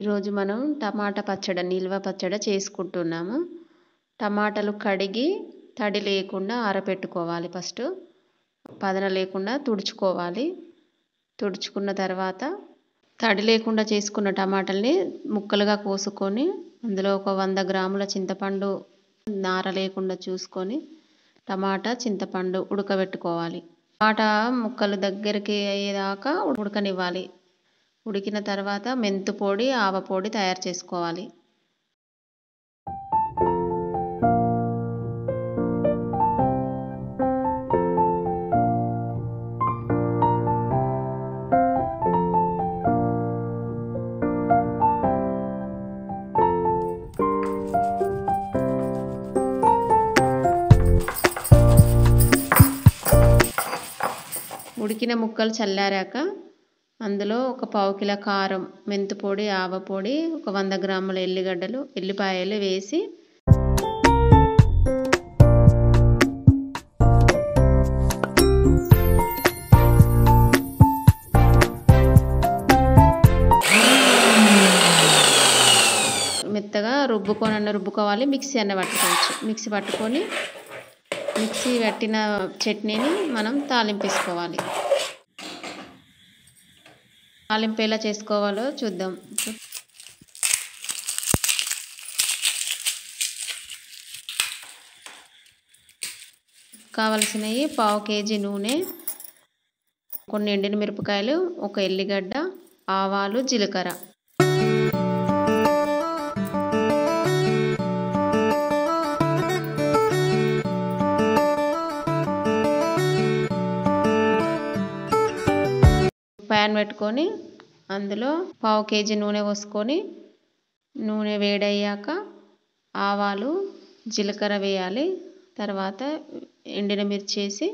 ఈరోజు మనం టమాటా పచ్చడి నిల్వ పచ్చడి చేసుకుంటున్నాము. టమాటాలు కడిగి తడి లేకుండా ఆరబెట్టుకోవాలి. ఫస్ట్ పదన లేకుండా తుడుచుకోవాలి. తుడుచుకున్న తర్వాత తడి లేకుండా చేసుకున్న టమాటాలని ముక్కలుగా కోసుకొని అందులో ఒక 100 గ్రాముల చింతపండు నార లేకుండా చూసుకొని టమాటా చింతపండు ఉడకబెట్టుకోవాలి. టమాటా ముక్కలు దగ్గరికి అయ్యేదాకా ఉడకనివ్వాలి. ఉడికిన తర్వాత మెంతు పొడి ఆవ పొడి తయారు చేసుకోవాలి. ఉడికిన ముక్కలు చల్లారాక అందులో ఒక పావు కిలో కారం, మెంతు పొడి, ఆవ పొడి, ఒక 100 గ్రాముల ఎల్లిపాయలు వేసి మెత్తగా రుబ్బుకోవాలి. మిక్సీ అన్న పట్టుకోవచ్చు. మిక్సీ పట్టుకొని మిక్సీ పట్టిన చట్నీని మనం తాలింపేసుకోవాలి. తాలింపు ఎలా చేసుకోవాలో చూద్దాం. కావలసినవి పావు కేజీ నూనె, కొన్ని ఎండిన మిరపకాయలు, ఒక ఎల్లిగడ్డ, ఆవాలు, జీలకర్ర. ప్యాన్ పెట్టుకొని అందులో పావు కేజీ నూనె పోసుకొని నూనె వేడయ్యాక ఆవాలు, జీలకర్ర వేయాలి. తర్వాత ఎండిన మిర్చి వేసి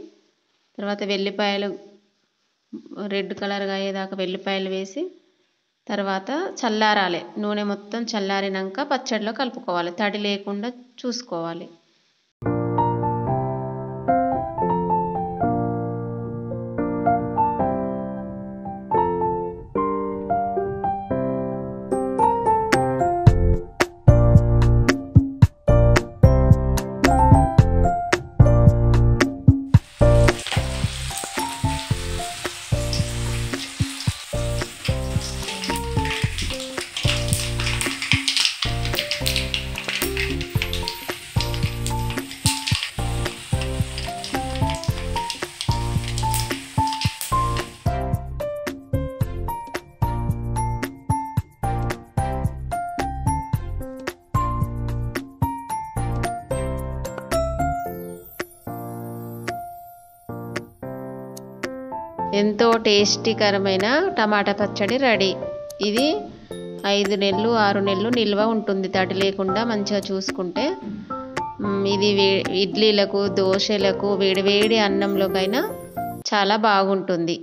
తర్వాత వెల్లిపాయలు రెడ్ కలర్గా అయ్యేదాకా వెల్లిపాయలు వేసి తర్వాత చల్లారాలి. నూనె మొత్తం చల్లారినాక పచ్చడిలో కలుపుకోవాలి. తడి లేకుండా చూసుకోవాలి. ఎంతో టేస్టీకరమైన టమాటా పచ్చడి రెడీ. ఇది 5 నెలలు 6 నెలలు నిల్వ ఉంటుంది తడి లేకుండా మంచిగా చూసుకుంటే. ఇది ఇడ్లీలకు, దోశలకు, వేడివేడి అన్నంలోకైనా చాలా బాగుంటుంది.